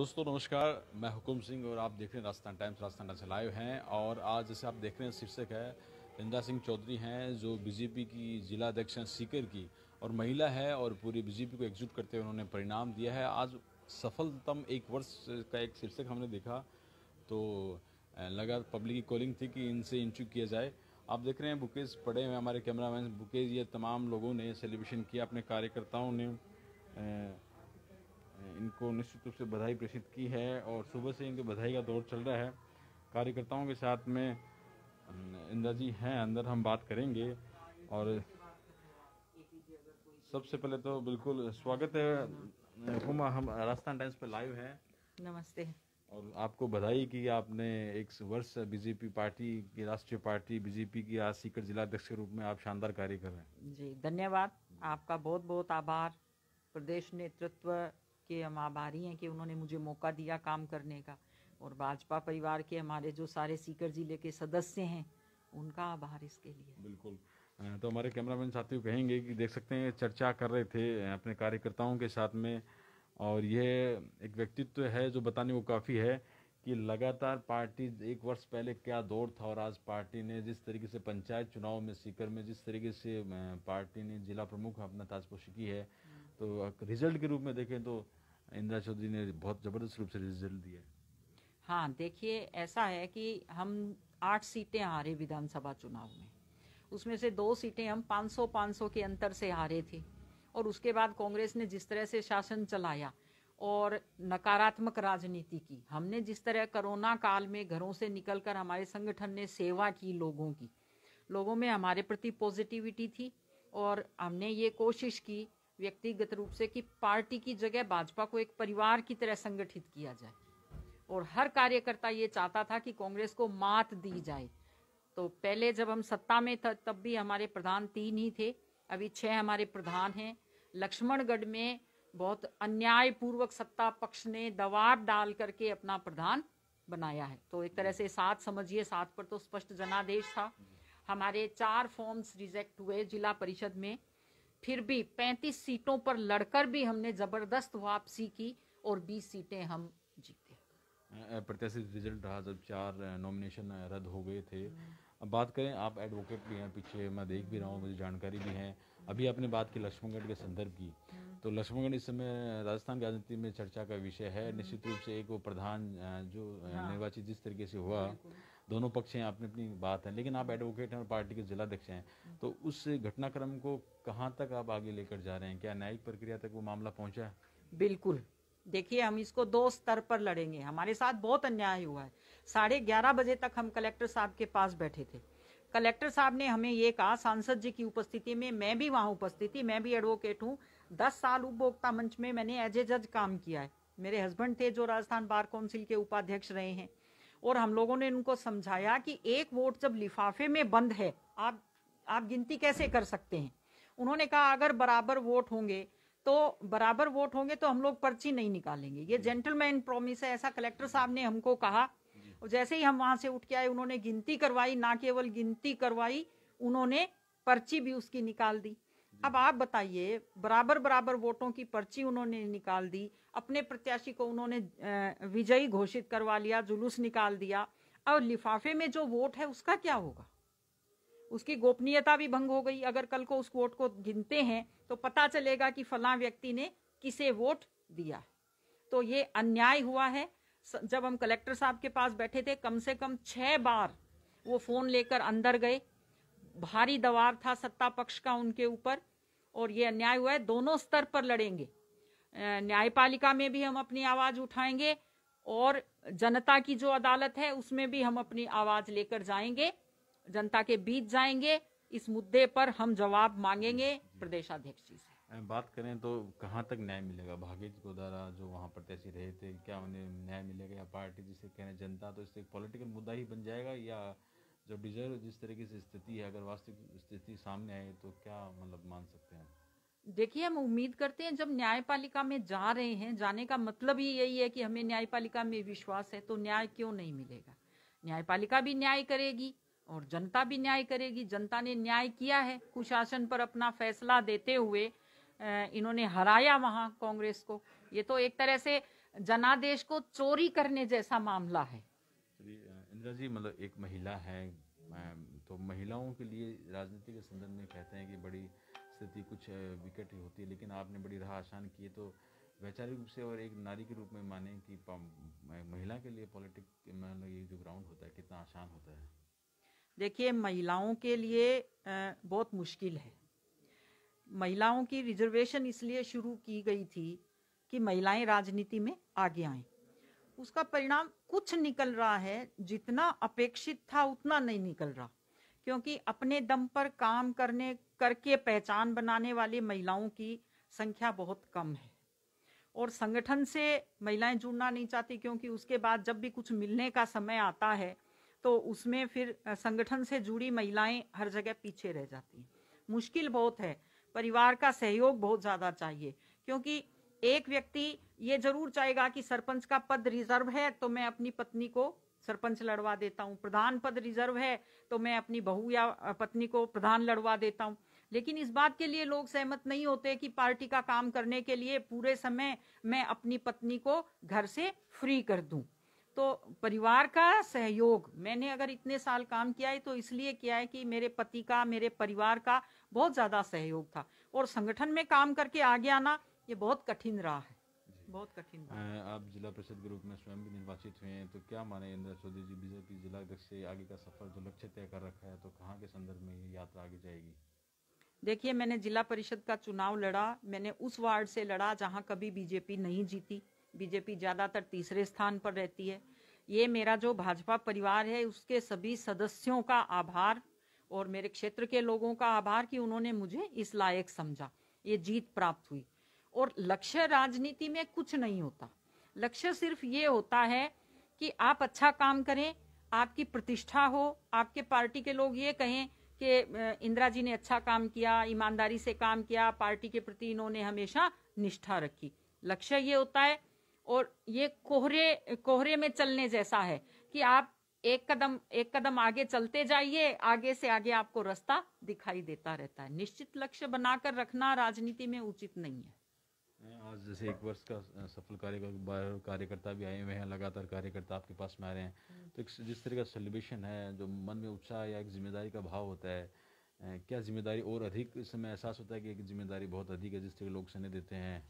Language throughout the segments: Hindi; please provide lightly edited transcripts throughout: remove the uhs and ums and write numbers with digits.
दोस्तों नमस्कार, मैं हुकुम सिंह और आप देख रहे हैं राजस्थान टाइम्स लाइव हैं। और आज जैसे आप देख रहे हैं शीर्षक है इंदिरा सिंह चौधरी हैं जो बीजेपी की जिला अध्यक्ष हैं सीकर की और महिला है और पूरी बीजेपी को एकजुट करते हुए उन्होंने परिणाम दिया है। आज सफलतम एक वर्ष का एक शीर्षक हमने देखा तो लगा पब्लिक की कॉलिंग थी कि इनसे इंटरव्यू किया जाए। आप देख रहे हैं बुकेज पड़े हुए हमारे कैमरामैन बुकेज, ये तमाम लोगों ने सेलिब्रेशन किया, अपने कार्यकर्ताओं ने इनको निश्चित रूप से बधाई प्रेषित की है और सुबह से इनके बधाई का दौर चल रहा है। कार्यकर्ताओं के साथ में इंदिरा जी हैं अंदर, हम बात करेंगे। और सबसे पहले तो बिल्कुल स्वागत है हुमा, हम राजस्थान टाइम्स पे लाइव हैं। नमस्ते। और आपको बधाई कि आपने एक वर्ष बीजेपी पार्टी की, राष्ट्रीय पार्टी बीजेपी की आज सीकर जिला अध्यक्ष के रूप में आप शानदार कार्य कर रहे हैं। जी धन्यवाद, आपका बहुत बहुत आभार। प्रदेश नेतृत्व के हम आभारी हैं कि उन्होंने मुझे मौका दिया काम करने का, और भाजपा परिवार के हमारे जो सारे सीकर जिले के सदस्य हैं उनका आभार इसके लिए। बिल्कुल, तो हमारे कैमरामैन साथियों कहेंगे कि देख सकते हैं चर्चा कर रहे थे अपने कार्यकर्ताओं के साथ में, और ये एक व्यक्तित्व है जो बताने को काफ़ी है कि लगातार पार्टी एक वर्ष पहले क्या दौर था और आज पार्टी ने जिस तरीके से पंचायत चुनाव में सीकर में जिस तरीके से पार्टी ने जिला प्रमुख अपना ताजपोशी की है, तो रिजल्ट के रूप में देखें तो इंदिरा चौधरी ने बहुत ज़बरदस्त रूप से रिजल्ट दिया है। हाँ देखिए, ऐसा है कि हम 8 सीटें हारे विधानसभा चुनाव में, उसमें से 2 सीटें हम 500 के अंतर से हारे थे। और उसके बाद कांग्रेस ने जिस तरह से शासन चलाया और नकारात्मक राजनीति की, हमने जिस तरह कोरोना काल में घरों से निकलकर हमारे संगठन ने सेवा की लोगों में हमारे प्रति पॉजिटिविटी थी, और हमने ये कोशिश की व्यक्तिगत रूप से कि पार्टी की जगह भाजपा को एक परिवार की तरह संगठित किया जाए, और हर कार्यकर्ता ये चाहता था कि कांग्रेस को मात दी जाए। तो पहले जब हम सत्ता में था तब भी हमारे प्रधान 3 ही थे, अभी 6 हमारे प्रधान हैं। लक्ष्मणगढ़ में बहुत अन्यायपूर्वक सत्ता पक्ष ने दबाव डाल करके अपना प्रधान बनाया है। तो एक तरह से 7 समझिए, 7 पर तो स्पष्ट जनादेश था। हमारे 4 फॉर्म्स रिजेक्ट हुए जिला परिषद में, फिर भी 35 सीटों पर लड़कर भी हमने जबरदस्त वापसी की और 20 सीटें हम जीते। प्रत्याशित रिजल्ट रहा जब 4 नॉमिनेशन रद्द हो गए थे। अब बात करें, आप एडवोकेट भी हैं, पीछे मैं देख भी रहा हूँ, मुझे जानकारी भी है। अभी आपने बात की लक्ष्मणगढ़ के संदर्भ की, तो लक्ष्मणगढ़ इस समय राजस्थान की राजनीति में चर्चा का विषय है। निश्चित रूप से एक वो प्रधान जो निर्वाचित जिस तरीके से हुआ, दोनों पक्ष हैं, अपनी अपनी बात है, लेकिन आप एडवोकेट हैं और पार्टी के जिलाध्यक्ष हैं, तो उस घटनाक्रम को कहाँ तक आप आगे लेकर जा रहे हैं? क्या न्यायिक प्रक्रिया तक वो मामला पहुंचा है? बिल्कुल, देखिए हम इसको 2 स्तर पर लड़ेंगे। हमारे साथ बहुत अन्याय हुआ है। 11:30 बजे तक हम कलेक्टर साहब के पास बैठे थे। कलेक्टर साहब ने हमें ये कहा, सांसद जी की उपस्थिति में, मैं भी वहां उपस्थित थी, मैं भी एडवोकेट हूँ, 10 साल उपभोक्ता मंच में मैंने एज ए जज काम किया है। मेरे हस्बैंड थे जो राजस्थान बार काउंसिल के उपाध्यक्ष रहे हैं, और हम लोगों ने उनको समझाया कि एक वोट जब लिफाफे में बंद है, आप गिनती कैसे कर सकते हैं। उन्होंने कहा अगर बराबर वोट होंगे तो हम लोग पर्ची नहीं निकालेंगे, ये जेंटलमैन प्रॉमिस है, ऐसा कलेक्टर साहब ने हमको कहा। और जैसे ही हम वहां से उठ के आए, उन्होंने गिनती करवाई, ना केवल गिनती करवाई, उन्होंने पर्ची भी उसकी निकाल दी। अब आप बताइए, बराबर वोटों की पर्ची उन्होंने निकाल दी, अपने प्रत्याशी को उन्होंने विजयी घोषित करवा लिया, जुलूस निकाल दिया, और लिफाफे में जो वोट है उसका क्या होगा? उसकी गोपनीयता भी भंग हो गई। अगर कल को उस वोट को गिनते हैं तो पता चलेगा कि फलां व्यक्ति ने किसे वोट दिया। तो ये अन्याय हुआ है। जब हम कलेक्टर साहब के पास बैठे थे, कम से कम 6 बार वो फोन लेकर अंदर गए, भारी दबाव था सत्ता पक्ष का उनके ऊपर, और ये अन्याय हुआ है। दोनों स्तर पर लड़ेंगे, न्यायपालिका में भी हम अपनी आवाज उठाएंगे, और जनता की जो अदालत है उसमें भी हम अपनी आवाज लेकर जाएंगे, जनता के बीच जाएंगे। इस मुद्दे पर हम जवाब मांगेंगे प्रदेशाध्यक्ष जी से। बात करें तो कहाँ तक न्याय मिलेगा? भागीरथ गोदारा जो वहाँ प्रत्याशी रहे थे, क्या उन्हें न्याय मिलेगा, या पार्टी जिसे कह रहे जनता, तो इससे एक पॉलिटिकल मुद्दा ही बन जाएगा, या जो डिजर्व जिस तरीके से स्थिति है, अगर वास्तविक स्थिति सामने आए तो क्या मतलब मान सकते हैं? देखिए, हम उम्मीद करते हैं, जब न्यायपालिका में जा रहे हैं, जाने का मतलब ही यही है कि हमें न्यायपालिका में विश्वास है, तो न्याय क्यों नहीं मिलेगा? न्यायपालिका भी न्याय करेगी और जनता भी न्याय करेगी। जनता ने न्याय किया है, कुशासन पर अपना फैसला देते हुए इन्होंने हराया वहां कांग्रेस को। ये तो एक तरह से जनादेश को चोरी करने जैसा मामला है। इंदिरा जी, मतलब एक महिला है, तो महिलाओं के लिए राजनीति के संदर्भ में कहते हैं कि बड़ी स्थिति कुछ विकट होती है, लेकिन आपने बड़ी राह आसान की है। तो वैचारिक रूप से और एक नारी के रूप में माने कि महिला के लिए पॉलिटिक्स मतलब ये जो ग्राउंड होता है कितना आसान होता है? देखिए, महिलाओं के लिए बहुत मुश्किल है। महिलाओं की रिजर्वेशन इसलिए शुरू की गई थी कि महिलाएं राजनीति में आगे आएं। उसका परिणाम कुछ निकल रहा है, जितना अपेक्षित था उतना नहीं निकल रहा, क्योंकि अपने दम पर काम करके पहचान बनाने वाली महिलाओं की संख्या बहुत कम है। और संगठन से महिलाएं जुड़ना नहीं चाहती, क्योंकि उसके बाद जब भी कुछ मिलने का समय आता है तो उसमें फिर संगठन से जुड़ी महिलाएं हर जगह पीछे रह जाती हैं। मुश्किल बहुत है, परिवार का सहयोग बहुत ज्यादा चाहिए, क्योंकि एक व्यक्ति ये जरूर चाहेगा कि सरपंच का पद रिजर्व है तो मैं अपनी पत्नी को सरपंच लड़वा देता हूँ, प्रधान पद रिजर्व है तो मैं अपनी बहू या पत्नी को प्रधान लड़वा देता हूँ। लेकिन इस बात के लिए लोग सहमत नहीं होते कि पार्टी का काम करने के लिए पूरे समय मैं अपनी पत्नी को घर से फ्री कर दूं। तो परिवार का सहयोग, मैंने अगर इतने साल काम किया है तो इसलिए किया है कि मेरे पति का, मेरे परिवार का बहुत ज्यादा सहयोग था। और संगठन में काम करके आगे आना ये बहुत कठिन रहा है, बहुत कठिन रहा। आप जिला परिषद के रूप में स्वयं भी निर्वाचित हुए हैं, तो क्या माने इंदिरा चौधरी जी, बीजेपी जिला अध्यक्ष से आगे का सफर जो लक्ष्य तय कर रखा है, तो कहाँ के संदर्भ में ये यात्रा आगे जाएगी? देखिए, मैंने जिला परिषद का चुनाव लड़ा, मैंने उस वार्ड से लड़ा जहां कभी बीजेपी नहीं जीती। बीजेपी ज्यादातर तीसरे स्थान पर रहती है। ये मेरा जो भाजपा परिवार है उसके सभी सदस्यों का आभार और मेरे क्षेत्र के लोगों का आभार कि उन्होंने मुझे इस लायक समझा, ये जीत प्राप्त हुई। और लक्ष्य राजनीति में कुछ नहीं होता, लक्ष्य सिर्फ ये होता है कि आप अच्छा काम करें, आपकी प्रतिष्ठा हो, आपके पार्टी के लोग ये कहें कि इंदिरा जी ने अच्छा काम किया, ईमानदारी से काम किया, पार्टी के प्रति इन्होंने हमेशा निष्ठा रखी। लक्ष्य ये होता है। और ये कोहरे में चलने जैसा है कि आप एक कदम आगे चलते जाइए, आगे से आगे आपको रास्ता दिखाई देता रहता है। निश्चित लक्ष्य बनाकर रखना राजनीति में उचित नहीं है। आज जैसे 1 वर्ष का सफल कार्यकर्ता भी आए हुए हैं, लगातार कार्यकर्ता आपके पास में आ रहे हैं, तो जिस तरह का सेलिब्रेशन है, जो मन में उत्साह या एक जिम्मेदारी का भाव होता है, क्या जिम्मेदारी और अधिक इस समय एहसास होता है कि एक जिम्मेदारी बहुत अधिक है जिस तरह लोग स्नेह देते हैं?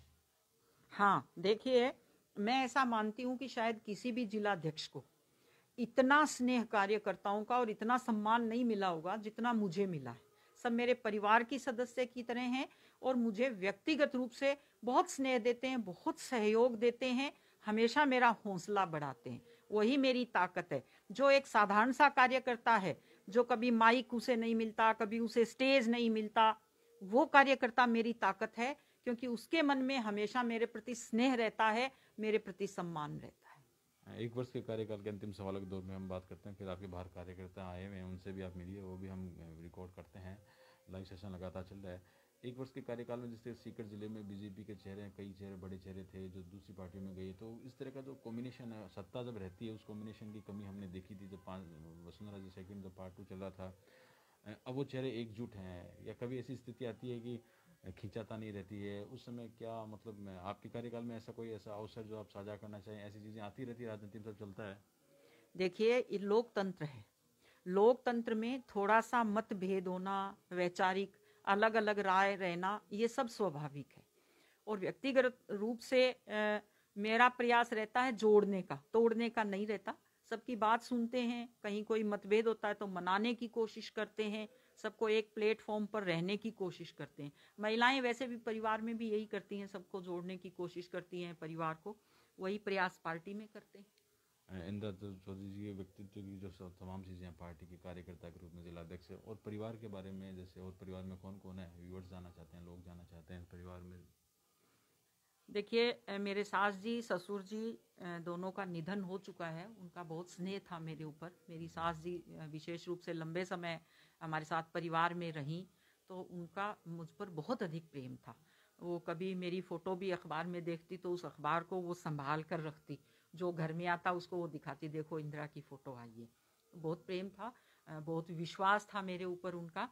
हाँ, देखिए, मैं ऐसा मानती हूँ कि शायद किसी भी जिलाध्यक्ष को इतना स्नेह कार्यकर्ताओं का और इतना सम्मान नहीं मिला होगा जितना मुझे मिला है। सब मेरे परिवार की सदस्य की तरह हैं और मुझे व्यक्तिगत रूप से बहुत स्नेह देते हैं, बहुत सहयोग देते हैं, हमेशा मेरा हौसला बढ़ाते हैं। वही मेरी ताकत है। जो एक साधारण सा कार्यकर्ता है, जो कभी माइक उसे नहीं मिलता, कभी उसे स्टेज नहीं मिलता, वो कार्यकर्ता मेरी ताकत है, क्योंकि उसके मन में हमेशा मेरे प्रति स्नेह रहता है, मेरे प्रति सम्मान रहता है। 1 वर्ष के कार्यकाल के अंतिम सवालों के दौर में हम बात करते हैं, फिर आपके बाहर कार्यकर्ता आए हुए हैं, उनसे भी आप मिलिए, वो भी हम रिकॉर्ड करते हैं। लाइव सेशन लगातार चल रहा है। 1 वर्ष के कार्यकाल में जिस तरह सीकर जिले में बीजेपी के चेहरे, कई चेहरे, बड़े चेहरे थे जो दूसरी पार्टी में गए, तो इस तरह का जो कॉम्बिनेशन है, सत्ता जब रहती है, उस कॉम्बिनेशन की कमी हमने देखी थी जब वसुंधरा जी सेकंड जब पार्ट 2 चल रहा था। अब वो चेहरे एकजुट हैं, या कभी ऐसी स्थिति आती है कि खींचाता नहीं रहती है, उस समय क्या मतलब आपके कार्यकाल में ऐसा कोई ऐसा अवसर जो आप साझा करना चाहें? ऐसी चीजें आती रहती है, राजनीति में सब चलता है। देखिए, ये लोकतंत्र है। लोकतंत्र में थोड़ा सा मतभेद होना, वैचारिक अलग अलग राय रहना, ये सब स्वाभाविक है। और व्यक्तिगत रूप से मेरा प्रयास रहता है जोड़ने का, तोड़ने का नहीं रहता। सबकी बात सुनते हैं, कहीं कोई मतभेद होता है तो मनाने की कोशिश करते हैं, सबको एक प्लेटफॉर्म पर रहने की कोशिश करते हैं। महिलाएं वैसे भी परिवार में भी यही करती हैं, सबको जोड़ने की कोशिश करती हैं परिवार को, वही प्रयास पार्टी में करते हैं। इंदिरा चौधरी जी के व्यक्तित्व की जो तमाम चीज़ें हैं, पार्टी के कार्यकर्ता के रूप में जिला अध्यक्ष, और परिवार के बारे में, जैसे और परिवार में कौन कौन है, व्यूअर्स जाना चाहते हैं, लोग जाना चाहते हैं परिवार में? देखिए, मेरे सास जी, ससुर जी दोनों का निधन हो चुका है। उनका बहुत स्नेह था मेरे ऊपर। मेरी सास जी विशेष रूप से लंबे समय हमारे साथ परिवार में रहीं, तो उनका मुझ पर बहुत अधिक प्रेम था। वो कभी मेरी फ़ोटो भी अखबार में देखती तो उस अखबार को वो संभाल कर रखती, जो घर में आता उसको वो दिखाती, देखो इंदिरा की फ़ोटो आई है। बहुत प्रेम था, बहुत विश्वास था मेरे ऊपर उनका,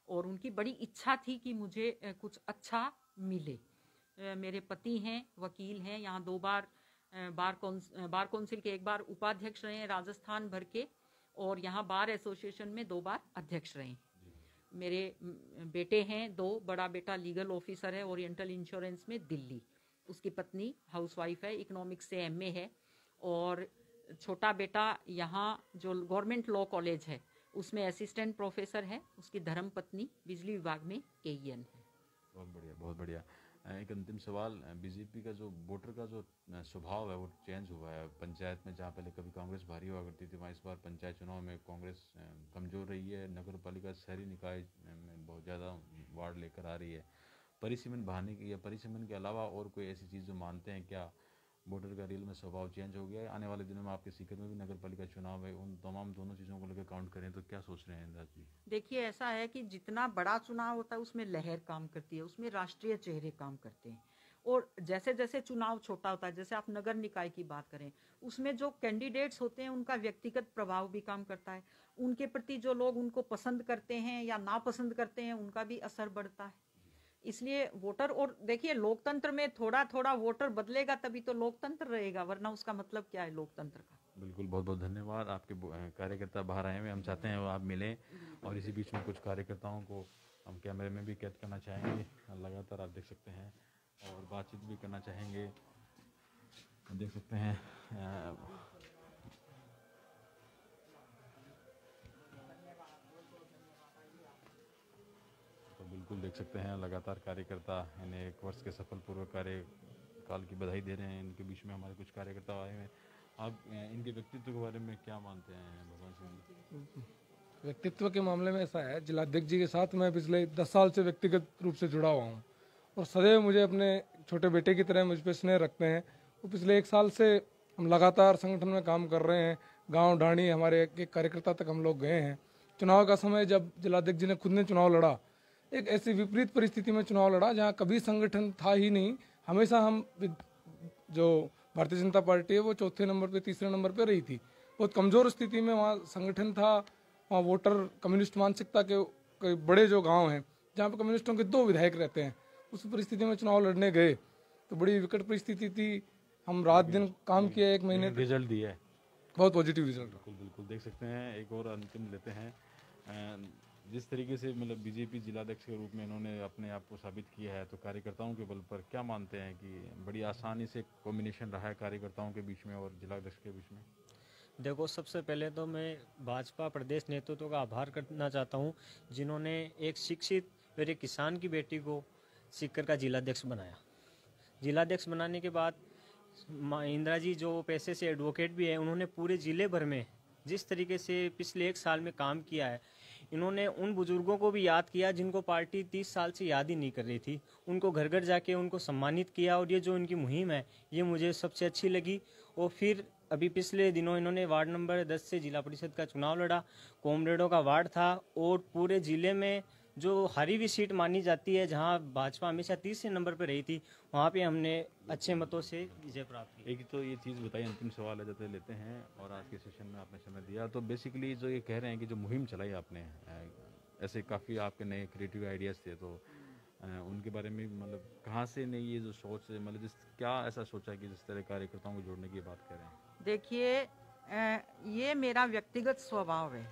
और उनकी बड़ी इच्छा थी कि मुझे कुछ अच्छा मिले। मेरे पति हैं, वकील हैं, यहाँ 2 बार बार काउंसिल के 1 बार उपाध्यक्ष रहे हैं राजस्थान भर के, और यहाँ बार एसोसिएशन में 2 बार अध्यक्ष रहे हैं। मेरे बेटे हैं 2, बड़ा बेटा लीगल ऑफिसर है ओरिएंटल इंश्योरेंस में दिल्ली, उसकी पत्नी हाउसवाइफ है, इकोनॉमिक्स से एमए है, और छोटा बेटा यहाँ जो गवर्नमेंट लॉ कॉलेज है उसमें असिस्टेंट प्रोफेसर है, उसकी धर्म पत्नी बिजली विभाग में एईएन है। बहुत बढ़िया, बहुत बढ़िया। एक अंतिम सवाल, बीजेपी का जो वोटर का जो स्वभाव है वो चेंज हुआ है पंचायत में, जहाँ पहले कभी कांग्रेस भारी हुआ करती थी, वहाँ इस बार पंचायत चुनाव में कांग्रेस कमज़ोर रही है। नगर पालिका शहरी निकाय में बहुत ज़्यादा वार्ड लेकर आ रही है। परिसीमन बढ़ाने की या परिसीमन के अलावा और कोई ऐसी चीज़ जो मानते हैं, क्या वोटर का रियल में स्वभाव चेंज हो गया है? आने वाले दिनों में आपके सीकर में भी नगर पालिका चुनाव है, उन तमाम दोनों चीज़ों को लेकर काउंट करें तो क्या सोच रहे हैं इंदिरा जी? देखिए, ऐसा है कि जितना बड़ा चुनाव होता है उसमें लहर काम करती है, उसमें राष्ट्रीय चेहरे काम करते हैं, और जैसे जैसे चुनाव छोटा होता है, जैसे आप नगर निकाय की बात करें, उसमें जो कैंडिडेट्स होते हैं उनका व्यक्तिगत प्रभाव भी काम करता है, उनके प्रति जो लोग उनको पसंद करते हैं या नापसंद करते हैं उनका भी असर बढ़ता है। इसलिए वोटर, और देखिए लोकतंत्र में थोड़ा थोड़ा वोटर बदलेगा तभी तो लोकतंत्र रहेगा, वरना उसका मतलब क्या है लोकतंत्र का। बिल्कुल, बहुत बहुत धन्यवाद। आपके कार्यकर्ता बाहर आए हुए, हम चाहते हैं वो आप मिलें, और इसी बीच में कुछ कार्यकर्ताओं को हम कैमरे में भी कैद करना चाहेंगे, लगातार आप देख सकते हैं, और बातचीत भी करना चाहेंगे। देख सकते हैं तो बिल्कुल देख सकते हैं लगातार कार्यकर्ता इन्हें 1 वर्ष के सफलपूर्वक कार्यकाल की बधाई दे रहे हैं। इनके बीच में हमारे कुछ कार्यकर्ता आए हुए हैं। आप इनके व्यक्तित्व के बारे में क्या मानते हैं भगवान सिंह जी? व्यक्तित्व के मामले में ऐसा है, जिलाध्यक्ष जी के साथ मैं पिछले 10 साल से व्यक्तिगत रूप से जुड़ा हुआ हूँ, और सदैव मुझे अपने छोटे बेटे की तरह मुझ पर स्नेह रखते हैं। वो पिछले 1 साल से हम लगातार संगठन में काम कर रहे हैं, गांव ढाणी हमारे एक कार्यकर्ता तक हम लोग गए हैं। चुनाव का समय जब जिलाध्यक्ष जी ने खुद ने चुनाव लड़ा, एक ऐसी विपरीत परिस्थिति में चुनाव लड़ा जहाँ कभी संगठन था ही नहीं। हमेशा हम जो भारतीय जनता पार्टी है वो 4थे नंबर पे, 3रे नंबर पे रही थी। बहुत कमज़ोर स्थिति में वहाँ संगठन था, वहाँ वोटर कम्युनिस्ट मानसिकता के बड़े जो गांव हैं जहाँ पे कम्युनिस्टों के 2 विधायक रहते हैं, उस परिस्थिति में चुनाव लड़ने गए तो बड़ी विकट परिस्थिति थी। हम रात दिन काम किए, 1 महीने रिजल्ट दिया है, बहुत पॉजिटिव रिजल्ट। बिल्कुल बिल्कुल देख सकते हैं। एक और अंतिम लेते हैं, जिस तरीके से मतलब बीजेपी जिलाध्यक्ष के रूप में इन्होंने अपने आप को साबित किया है, तो कार्यकर्ताओं के बल पर क्या मानते हैं कि बड़ी आसानी से कॉम्बिनेशन रहा है कार्यकर्ताओं के बीच में और जिलाध्यक्ष के बीच में? देखो, सबसे पहले तो मैं भाजपा प्रदेश नेतृत्व का आभार करना चाहता हूं, जिन्होंने एक शिक्षित और एक किसान की बेटी को सीकर का जिलाध्यक्ष बनाया। जिलाध्यक्ष बनाने के बाद इंदिरा जी जो पैसे से एडवोकेट भी है, उन्होंने पूरे ज़िले भर में जिस तरीके से पिछले 1 साल में काम किया है, इन्होंने उन बुजुर्गों को भी याद किया जिनको पार्टी 30 साल से याद ही नहीं कर रही थी, उनको घर घर जाके उनको सम्मानित किया, और ये जो इनकी मुहिम है ये मुझे सबसे अच्छी लगी। और फिर अभी पिछले दिनों इन्होंने वार्ड नंबर 10 से जिला परिषद का चुनाव लड़ा, कॉमरेडों का वार्ड था, और पूरे ज़िले में जो हारी हुई सीट मानी जाती है, जहां भाजपा हमेशा 30 नंबर पर रही थी, वहां पे हमने अच्छे मतों से विजय प्राप्त की। एक तो ये चीज़ बताइए, अंतिम सवाल है जैसे लेते हैं, और आज के सेशन में आपने समय दिया, तो बेसिकली जो ये कह रहे हैं कि जो मुहिम चलाई आपने, ऐसे काफ़ी आपके नए क्रिएटिव आइडियाज़ थे, तो उनके बारे में मतलब कहाँ से नहीं ये जो सोच है, मतलब क्या ऐसा सोचा कि जिस तरह कार्यकर्ताओं को जोड़ने की बात कर रहे हैं? देखिए, ये मेरा व्यक्तिगत स्वभाव है,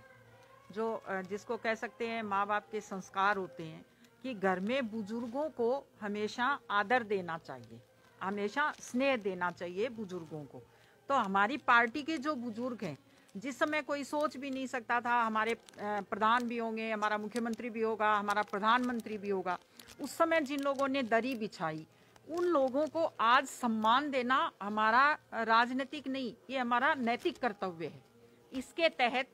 जो जिसको कह सकते हैं माँ बाप के संस्कार होते हैं, कि घर में बुजुर्गों को हमेशा आदर देना चाहिए, हमेशा स्नेह देना चाहिए बुजुर्गों को। तो हमारी पार्टी के जो बुजुर्ग हैं, जिस समय कोई सोच भी नहीं सकता था हमारे प्रधान भी होंगे, हमारा मुख्यमंत्री भी होगा, हमारा प्रधानमंत्री भी होगा, उस समय जिन लोगों ने दरी बिछाई, उन लोगों को आज सम्मान देना हमारा राजनीतिक नहीं, ये हमारा नैतिक कर्तव्य है। इसके तहत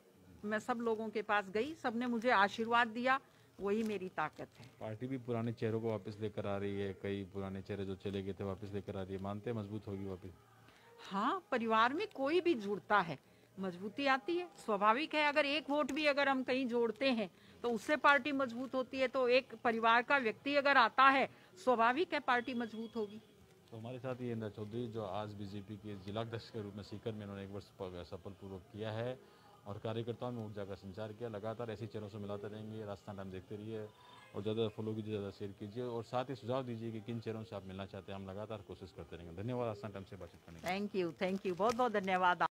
मैं सब लोगों के पास गई, सबने मुझे आशीर्वाद दिया, वही मेरी ताकत है। पार्टी भी पुराने चेहरों को वापस लेकर आ रही है, कई पुराने चेहरे जो चले गए थे वापस लेकर आ रही है, मानते हैं मजबूत होगी वापस? हाँ, परिवार में कोई भी जुड़ता है मजबूती आती है, स्वाभाविक है। अगर एक वोट भी अगर हम कहीं जोड़ते हैं तो उससे पार्टी मजबूत होती है, तो एक परिवार का व्यक्ति अगर आता है, स्वाभाविक है पार्टी मजबूत होगी। तो हमारे साथ ये इंदिरा चौधरी, जो आज बीजेपी के जिलाध्यक्ष के रूप में सीकर में इन्होंने 1 वर्ष सफलपूर्वक किया है और कार्यकर्ताओं में ऊर्जा का संचार किया। लगातार ऐसी चेहरों से मिलाते रहेंगे। राजस्थान टाइम देखते रहिए और ज़्यादा फॉलो कीजिए, ज़्यादा शेयर कीजिए और साथ ही सुझाव दीजिए कि किन चेहरों से आप मिलना चाहते हैं। हम लगातार कोशिश करते रहेंगे। धन्यवाद आसान टाइम से बातचीत करने के लिए। थैंक यू, बहुत बहुत धन्यवाद।